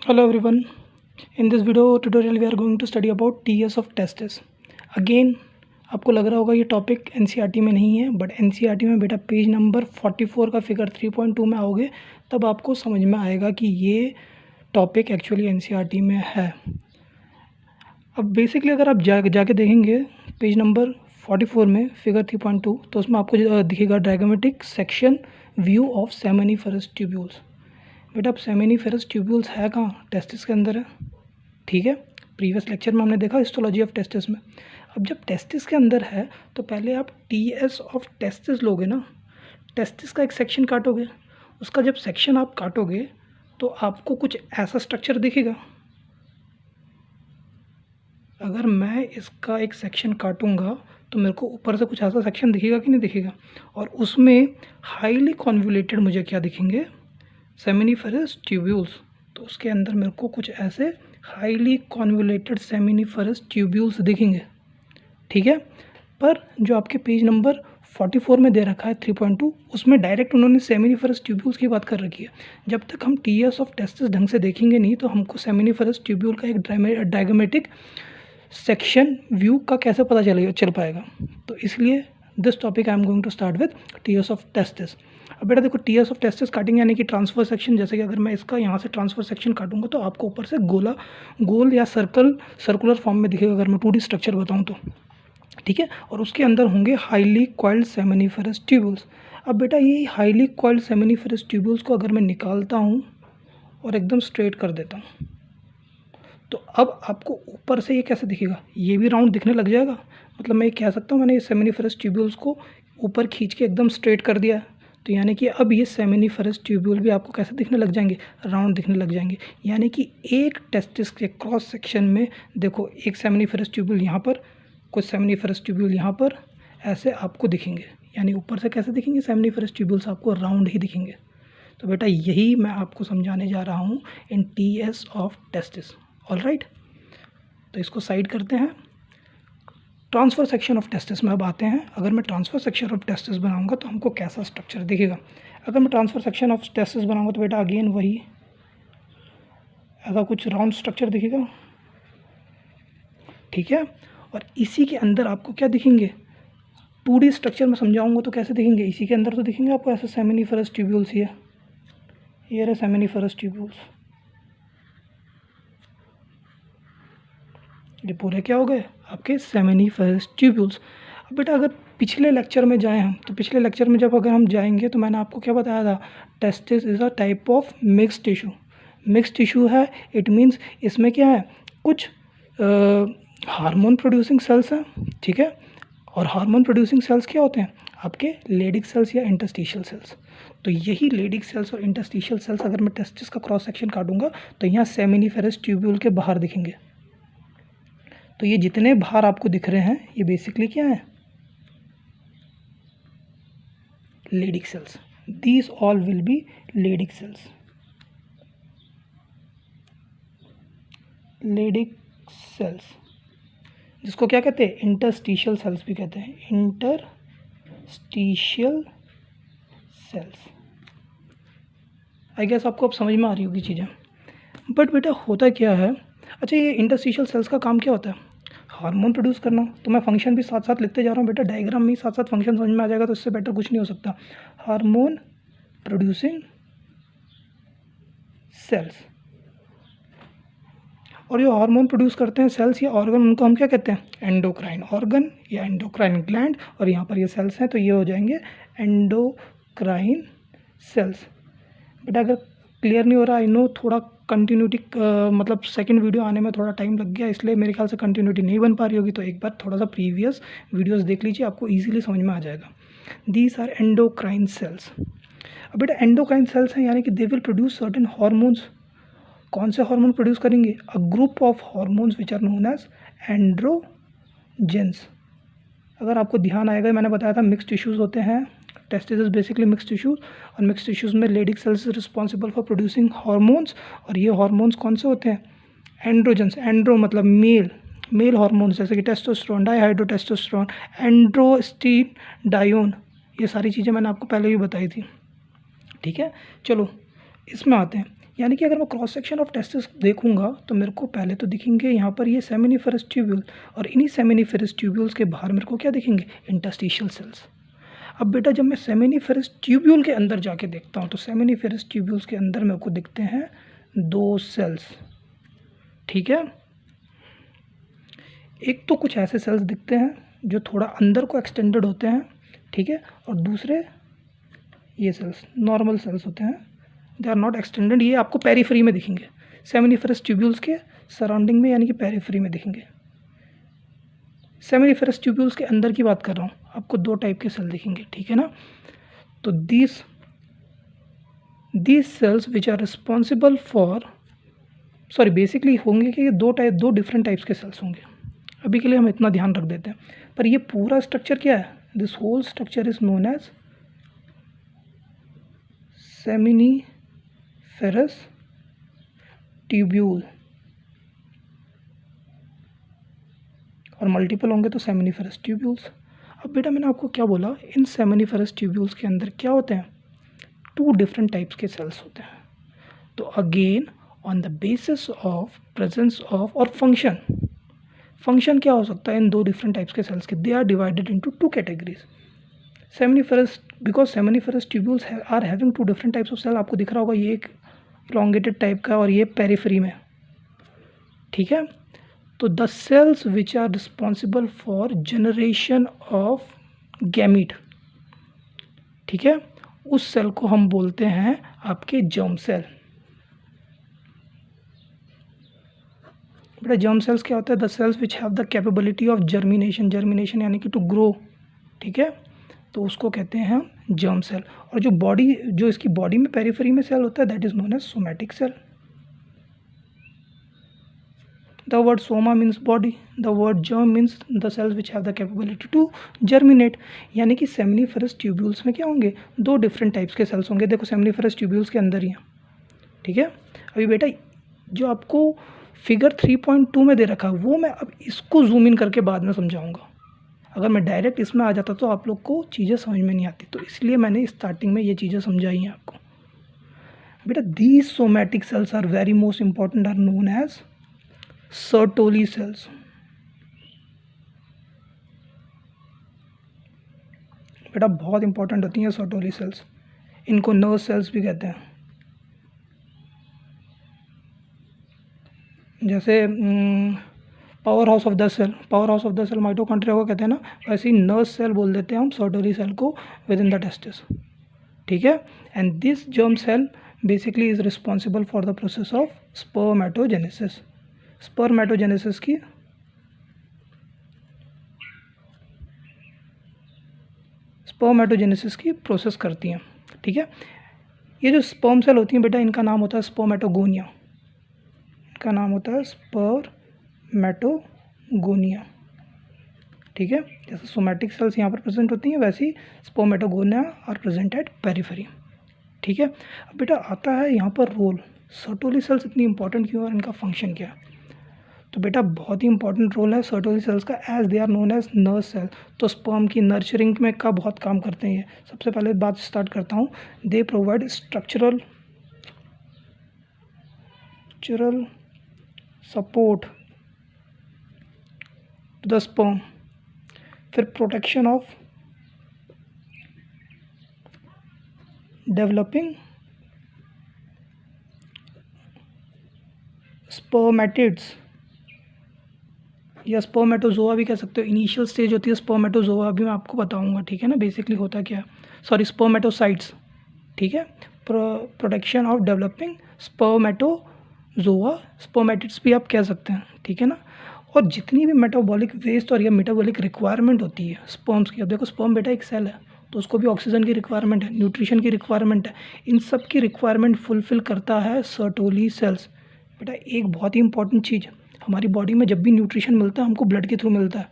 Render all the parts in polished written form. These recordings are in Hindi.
Hello everyone. In this video tutorial we are going to study about TS of testes. Again आपको लग रहा होगा ये टॉपिक NCERT में नहीं है, बट NCERT में बेटा पेज नंबर 44 का फिगर 3.2 में आओगे तब आपको समझ में आएगा कि ये टॉपिक एक्चुअली NCERT में है। अब बेसिकली अगर आप जाके देखेंगे पेज नंबर 44 में फिगर 3.2 तो उसमें आपको दिखेगा diagrammatic section view of seminiferous tubules. बेटा अब सेमिनिफेरस ट्यूब्यूल्स है कहाँ? टेस्टिस के अंदर है। ठीक है, प्रीवियस लेक्चर में हमने देखा हिस्टोलॉजी ऑफ टेस्टिस में। अब जब टेस्टिस के अंदर है तो पहले आप टीएस ऑफ टेस्टिस लोगे ना, टेस्टिस का एक सेक्शन काटोगे, उसका जब सेक्शन आप काटोगे तो आपको कुछ ऐसा स्ट्रक्चर दिखेगा। अगर मैं इसका एक सेक्शन काटूंगा तो मेरे को ऊपर से कुछ ऐसा सेक्शन दिखेगा कि नहीं दिखेगा, और उसमें हाईली कॉन्वोल्यूटेड मुझे क्या दिखेंगे? Seminiferous tubules. तो उसके अंदर मेरे को कुछ ऐसे हाईली कॉन्वोल्यूटेड सेमिनिफेरस ट्यूब्यूल्स दिखेंगे। ठीक है, पर जो आपके पेज नंबर 44 में दे रखा है 3.2 उसमें डायरेक्ट उन्होंने सेमिनिफेरस ट्यूब्यूल्स की बात कर रखी है। जब तक हम टीएस ऑफ टेस्टिस ढंग से देखेंगे नहीं तो हमको सेमिनिफेरस ट्यूब्यूल का एक डायग्रामेटिक सेक्शन व्यू का कैसे पता चल पाएगा। तो इसलिए this topic I am going to start with TS of testis. अब बेटा देखो, टीएस ऑफ टेस्टिस काटिंग यानी कि ट्रांसफर सेक्शन। जैसे कि अगर मैं इसका यहाँ से ट्रांसफर सेक्शन काटूंगा तो आपको ऊपर से गोल या सर्कुलर फॉर्म में दिखेगा अगर मैं 2D स्ट्रक्चर बताऊँ तो। ठीक है, और उसके अंदर होंगे हाईली कॉइल्ड सेमिनिफेरस ट्यूब्यूल्स। अब बेटा ये हाईली कॉइल्ड सेमिनिफेरस ट्यूब्यूल्स को अगर मैं निकालता हूँ और एकदम स्ट्रेट कर देता हूँ तो अब आपको ऊपर से ये कैसे दिखेगा? ये भी राउंड दिखने लग जाएगा। मतलब मैं ये कह सकता हूँ मैंने ये सेमिनिफेरस ट्यूब्यूल्स को ऊपर खींच के एकदम स्ट्रेट कर दिया, तो यानी कि अब ये सेमिनिफेरस ट्यूब्यूल भी आपको कैसे दिखने लग जाएंगे? राउंड दिखने लग जाएंगे। यानी कि एक टेस्टिस के क्रॉस सेक्शन में देखो एक सेमिनिफेरस ट्यूब्यूल यहाँ पर, कुछ सेमिनिफेरस ट्यूब्यूल यहाँ पर, ऐसे आपको दिखेंगे। यानी ऊपर से कैसे दिखेंगे? सेमिनिफेरस ट्यूब्यूल्स आपको राउंड ही दिखेंगे। तो बेटा यही मैं आपको समझाने जा रहा हूँ in TS of testis. All right, तो इसको साइड करते हैं। ट्रांसफ़र सेक्शन ऑफ टेस्टिस में अब आते हैं। अगर मैं ट्रांसफ़र सेक्शन ऑफ टेस्टिस बनाऊंगा तो हमको कैसा स्ट्रक्चर दिखेगा? अगर मैं ट्रांसफ़र सेक्शन ऑफ टेस्टिस बनाऊंगा तो बेटा अगेन वही ऐसा कुछ राउंड स्ट्रक्चर दिखेगा। ठीक है, और इसी के अंदर आपको क्या दिखेंगे? 2D स्ट्रक्चर में समझाऊंगा तो कैसे दिखेंगे? इसी के अंदर तो दिखेंगे आपको ऐसे सेमिनिफेरस ट्यूब्यूल्स। ये रहे सेमिनिफेरस ट्यूब्यूल्स, ये पूरे क्या हो गए? आपके सेमिनिफेरस ट्यूब्यूल्स। अब बेटा अगर पिछले लेक्चर में जाएं हम तो पिछले लेक्चर में जब अगर हम जाएंगे तो मैंने आपको क्या बताया था? Testis is a type of mix tissue. Mix tissue है, इट मीन्स इसमें क्या है? कुछ हार्मोन प्रोड्यूसिंग सेल्स हैं। ठीक है, और हार्मोन प्रोड्यूसिंग सेल्स क्या होते हैं? आपके लेडिक सेल्स या इंटरस्टिशियल सेल्स। तो यही लेडिक सेल्स और इंटरस्टिशियल सेल्स अगर मैं टेस्टिस का क्रॉस सेक्शन काटूंगा तो यहाँ सेमिनिफेरस ट्यूब्यूल के बाहर दिखेंगे। तो ये जितने बाहर आपको दिख रहे हैं ये बेसिकली क्या है? Leydig cells. These all will be Leydig cells. Leydig cells जिसको क्या कहते हैं? इंटरस्टिशियल सेल्स भी कहते हैं। Interstitial cells. आई गेस आपको अब समझ में आ रही होगी चीज़ें। बट बेटा होता क्या है? अच्छा, ये इंटरस्टिशियल सेल्स का काम क्या होता है? हार्मोन प्रोड्यूस करना। तो मैं फंक्शन भी साथ साथ लिखते जा रहा हूँ बेटा, डायग्राम में ही साथ साथ फंक्शन समझ में आ जाएगा, तो इससे बेटर कुछ नहीं हो सकता। हार्मोन प्रोड्यूसिंग सेल्स, और जो हार्मोन प्रोड्यूस करते हैं सेल्स या ऑर्गन उनको हम क्या कहते हैं? एंडोक्राइन ऑर्गन या एंडोक्राइन ग्लैंड। और यहाँ पर ये सेल्स हैं तो ये हो जाएंगे एंडोक्राइन सेल्स। बेटा अगर क्लियर नहीं हो रहा, आई नो थोड़ा कंटिन्यूटी मतलब सेकंड वीडियो आने में थोड़ा टाइम लग गया, इसलिए मेरे ख्याल से कंटिन्यूटी नहीं बन पा रही होगी, तो एक बार थोड़ा सा प्रीवियस वीडियोस देख लीजिए, आपको इजीली समझ में आ जाएगा। These are endocrine cells. अब बेटा एंडोक्राइन सेल्स हैं यानी कि they will produce certain hormones. कौन से हार्मोन प्रोड्यूस करेंगे? A group of hormones which are known as androgens. अगर आपको ध्यान आएगा, मैंने बताया था मिक्स टिश्यूज़ होते हैं। Testis is basically mix tissues, और मिक्स टिश्यूज़ में Leydig cells is responsible for producing hormones. और ये हार्मोन्स कौन से होते हैं? एंड्रोजेंस। एंड्रो मतलब मेल हार्मोन्स, जैसे कि टेस्टोस्टेरोन, डाईहाइड्रोटेस्टोस्टेरोन, एंड्रोस्टेडियोन। ये सारी चीज़ें मैंने आपको पहले भी बताई थी। ठीक है, चलो इसमें आते हैं। यानी कि अगर मैं क्रॉस सेक्शन ऑफ टेस्टिस देखूंगा तो मेरे को पहले तो दिखेंगे यहाँ पर ये सेमिनिफरस ट्यूब्यूल, और इन्हीं सेमिनिफरस ट्यूब्यूल्स के बाहर मेरे को क्या दिखेंगे, इंटरस्टिशियल सेल्स। अब बेटा जब मैं सेमिनिफरस ट्यूब्यूल के अंदर जाके देखता हूँ तो सेमिनिफरस ट्यूब्यूल्स के अंदर मेरे को दिखते हैं 2 सेल्स, ठीक है। एक तो कुछ ऐसे सेल्स दिखते हैं जो थोड़ा अंदर को एक्सटेंडेड होते हैं, ठीक है, और दूसरे ये सेल्स नॉर्मल सेल्स होते हैं, दे आर नॉट एक्सटेंडेड, ये आपको पेरिफेरी में दिखेंगे, सेमिनिफरस ट्यूब्यूल्स के सराउंडिंग में यानी कि पेरिफेरी में दिखेंगे। सेमिनिफरस ट्यूब्यूल्स के अंदर की बात कर रहा हूँ, आपको 2 टाइप के सेल दिखेंगे, ठीक है ना। तो these cells which are responsible for basically होंगे कि ये 2 डिफरेंट टाइप्स के सेल्स होंगे। अभी के लिए हम इतना ध्यान रख देते हैं, पर ये पूरा स्ट्रक्चर क्या है, this whole structure is known as seminiferous tubule, और मल्टीपल होंगे तो सेमिनिफरस ट्यूब्यूल्स। अब बेटा मैंने आपको क्या बोला, इन सेमिनिफरस ट्यूब्यूल्स के अंदर क्या होते हैं, 2 डिफरेंट टाइप्स के सेल्स होते हैं। तो again on the basis of presence of और फंक्शन क्या हो सकता है इन 2 डिफरेंट टाइप्स के सेल्स के, they are divided into 2 categories. Seminiferous, because seminiferous tubules are having 2 different types of cell, आपको दिख रहा होगा ये एक इलॉन्गेटेड टाइप का और ये पेरिफेरी में, ठीक है। तो the cells which are responsible for generation of gamete, ठीक है, उस सेल को हम बोलते हैं आपके जर्म सेल। बेटा जर्म सेल्स क्या होता है, the cells which have the capability of germination यानी कि टू ग्रो, ठीक है, तो उसको कहते हैं हम जर्म सेल। और जो इसकी बॉडी में पेरिफेरी में सेल होता है that is known as somatic cell. The word soma means body, the word germ means the cells which have the capability to germinate। यानी कि सेमिनिफरस ट्यूब्यूल्स में क्या होंगे, 2 डिफरेंट टाइप्स के सेल्स होंगे, देखो सेमिनिफरस ट्यूब्यूल्स के अंदर ही हैं, ठीक है। अभी बेटा जो आपको फिगर 3.2 में दे रखा है वो मैं अब इसको जूम इन करके बाद में समझाऊंगा। अगर मैं डायरेक्ट इसमें आ जाता तो आप लोग को चीज़ें समझ में नहीं आती, तो इसलिए मैंने स्टार्टिंग में ये चीज़ें समझाई हैं आपको। बेटा these somatic cells are very most important, are known as Sertoli cells. बेटा बहुत इंपॉर्टेंट होती हैं सर्टोली सेल्स, इनको नर्व सेल्स भी कहते हैं। जैसे power house of the cell mitochondria को कहते हैं ना, वैसे ही नर्व सेल बोल देते हैं हम सर्टोली सेल को विद इन द टेस्टिस, ठीक है। And this germ cell basically is responsible for the process of spermatogenesis. Spermatogenesis की प्रोसेस करती हैं, ठीक है। ये जो स्पर्म सेल होती हैं बेटा इनका नाम होता है स्पर्मेटोगोनिया, इनका नाम होता है स्पर्मेटोगोनिया, ठीक है। जैसे सोमैटिक सेल्स यहाँ पर प्रेजेंट होती हैं वैसे ही spermatogonia are present at periphery, ठीक है। अब बेटा आता है यहाँ पर रोल, सर्टोली सेल्स इतनी इंपॉर्टेंट क्यों और इनका फंक्शन क्या है। तो बेटा बहुत ही इंपॉर्टेंट रोल है सर्टोली सेल्स का, as they are known as nerve cell. तो स्पर्म की नर्चरिंग में का बहुत काम करते हैं ये। सबसे पहले बात स्टार्ट करता हूँ, they provide structural support to the sperm, फिर प्रोटेक्शन ऑफ डेवलपिंग स्पर्मेटिड्स या स्पर्मेटोजोआ भी कह सकते हो। इनिशियल स्टेज होती है स्पर्मेटोजोआ, भी मैं आपको बताऊंगा, ठीक है ना, बेसिकली होता क्या है, स्पर्मेटोसाइट्स, ठीक है। Protection of developing spermatozoa, spermatids भी आप कह सकते हैं, ठीक है ना। और जितनी भी मेटाबॉलिक वेस्ट और या मेटाबॉलिक रिक्वायरमेंट होती है स्पर्म्स की, अब देखो स्पर्म बेटा एक सेल है तो उसको भी ऑक्सीजन की रिक्वायरमेंट है, न्यूट्रिशन की रिक्वायरमेंट है, इन सब की रिक्वायरमेंट फुलफिल करता है सर्टोली सेल्स। बेटा एक बहुत ही इंपॉर्टेंट चीज़, हमारी बॉडी में जब भी न्यूट्रिशन मिलता है हमको ब्लड के थ्रू मिलता है।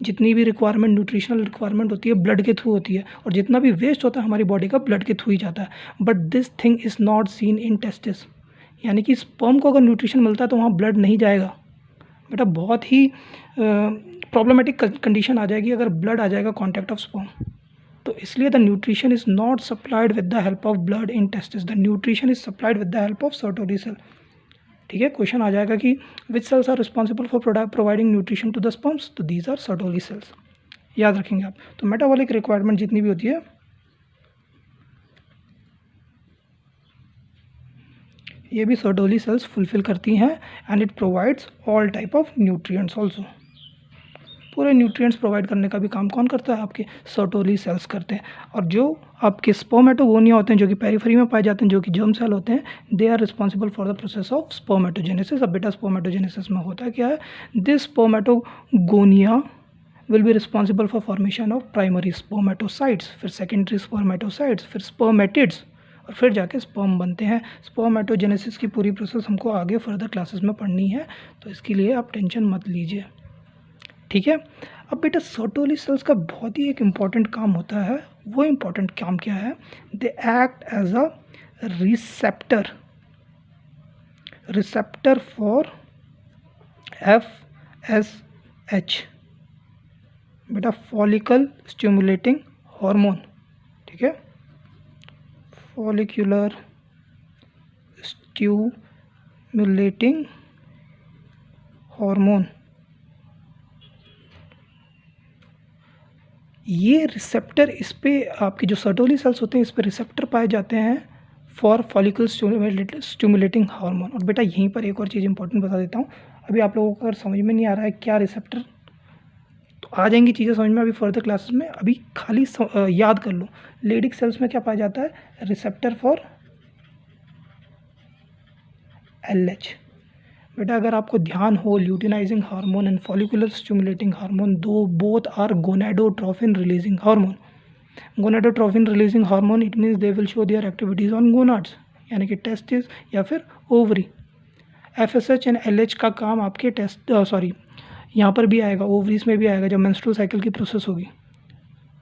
जितनी भी रिक्वायरमेंट न्यूट्रिशनल रिक्वायरमेंट होती है ब्लड के थ्रू होती है, और जितना भी वेस्ट होता है हमारी बॉडी का ब्लड के थ्रू ही जाता है। But this thing is not seen in testis, यानी कि स्पर्म को अगर न्यूट्रिशन मिलता है तो वहाँ ब्लड नहीं जाएगा। बेटा बहुत ही प्रॉब्लमेटिक कंडीशन आ जाएगी अगर ब्लड आ जाएगा कॉन्टैक्ट ऑफ स्पर्म, तो इसलिए the nutrition is not supplied with the help of blood in testis, the nutrition is supplied with the help of Sertoli cell. ठीक है, क्वेश्चन आ जाएगा कि which cells are responsible for providing nutrition to the sperms, तो दीज आर सर्टोली सेल्स, याद रखेंगे आप। तो मेटाबॉलिक रिक्वायरमेंट जितनी भी होती है ये भी सर्टोली सेल्स फुलफिल करती हैं, and it provides all type of nutrients also. पूरे न्यूट्रिएंट्स प्रोवाइड करने का भी काम कौन करता है? आपके सर्टोली सेल्स करते हैं। और जो आपके स्पर्मेटोगोनिया होते हैं, जो कि पेरिफेरी में पाए जाते हैं, जो कि जर्म सेल होते हैं, they are responsible for the process of spermatogenesis. अब बेटा स्पर्मेटोजेनेसिस में होता क्या है? This spermatogonia will be responsible for formation of primary spermatocytes, फिर सेकेंडरी स्पर्मेटोसाइट्स, फिर स्पर्मेटिड्स, और फिर जाके स्पर्म बनते हैं। स्पर्मेटोजेनेसिस की पूरी प्रोसेस हमको आगे फर्दर क्लासेस में पढ़नी है, तो इसके लिए आप टेंशन मत लीजिए। ठीक है, अब बेटा सर्टोली सेल्स का बहुत ही एक इम्पॉर्टेंट काम होता है। वो इम्पॉर्टेंट काम क्या है? They act as a receptor for FSH, बेटा फॉलिकल स्टिमुलेटिंग हार्मोन। ठीक है, फॉलिक्यूलर स्टिमुलेटिंग हार्मोन। ये रिसेप्टर, इस पे आपके जो सर्टोली सेल्स होते हैं, इस पे रिसेप्टर पाए जाते हैं फॉर फॉलिकल स्टिमुलेटिंग हार्मोन। और बेटा यहीं पर एक और चीज़ इंपॉर्टेंट बता देता हूँ, अभी आप लोगों को अगर समझ में नहीं आ रहा है क्या रिसेप्टर, तो आ जाएंगी चीज़ें समझ में अभी फर्दर क्लासेस में। अभी खाली याद कर लो, लेडिक सेल्स में क्या पाया जाता है? Receptor for LH। बेटा अगर आपको ध्यान हो, luteinizing hormone and follicular stimulating hormone, दो both are gonadotrophin releasing hormone. Gonadotrophin releasing hormone, it means they will show their activities on gonads, यानी कि टेस्टिस या फिर ओवरी। FSH एंड LH का काम आपके यहाँ पर भी आएगा, ओवरीज में भी आएगा जब मेंस्ट्रुअल साइकिल की प्रोसेस होगी।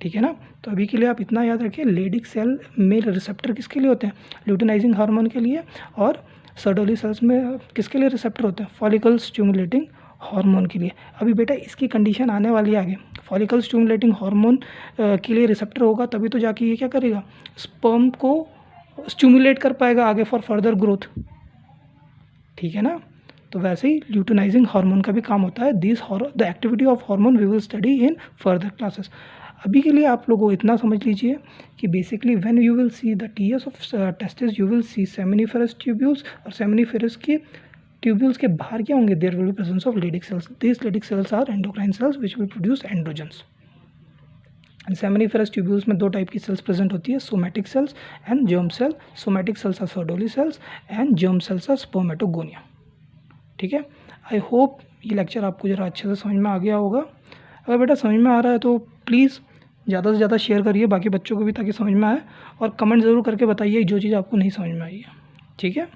ठीक है ना, तो अभी के लिए आप इतना याद रखिए, लेडिक सेल में रिसेप्टर किसके लिए होते हैं? ल्यूटिनाइजिंग हार्मोन के लिए, और सर्टोली सेल्स में किसके लिए रिसेप्टर होते हैं? फॉलिकल स्टिमुलेटिंग हार्मोन के लिए। अभी बेटा इसकी कंडीशन आने वाली है आगे, फॉलिकल स्टिमुलेटिंग हार्मोन के लिए रिसेप्टर होगा तभी तो जाके ये क्या करेगा? स्पर्म को स्टिमुलेट कर पाएगा आगे फॉर फर्दर ग्रोथ। ठीक है ना, तो वैसे ही ल्यूटिनाइजिंग हार्मोन का भी काम होता है। The activity of hormone we will study in further classes. अभी के लिए आप लोगों को इतना समझ लीजिए कि basically when you will see the TS of testis, you will see seminiferous tubules, और सेमिनिफेरस के ट्यूब्यूल्स के बाहर क्या होंगे? There will be presence of Leydig cells. This Leydig cells are endocrine cells which will produce androgens. Seminiferous tubules में दो टाइप की सेल्स प्रेजेंट होती है, somatic cells and germ cell. Somatic cells are Sertoli cells and germ cells are spermatogonia. ठीक है, आई होप ये लेक्चर आपको ज़रा अच्छे से समझ में आ गया होगा। अगर बेटा समझ में आ रहा है तो प्लीज़ ज़्यादा से ज़्यादा शेयर करिए बाकी बच्चों को भी, ताकि समझ में आए, और कमेंट ज़रूर करके बताइए जो चीज़ आपको नहीं समझ में आई है। ठीक है।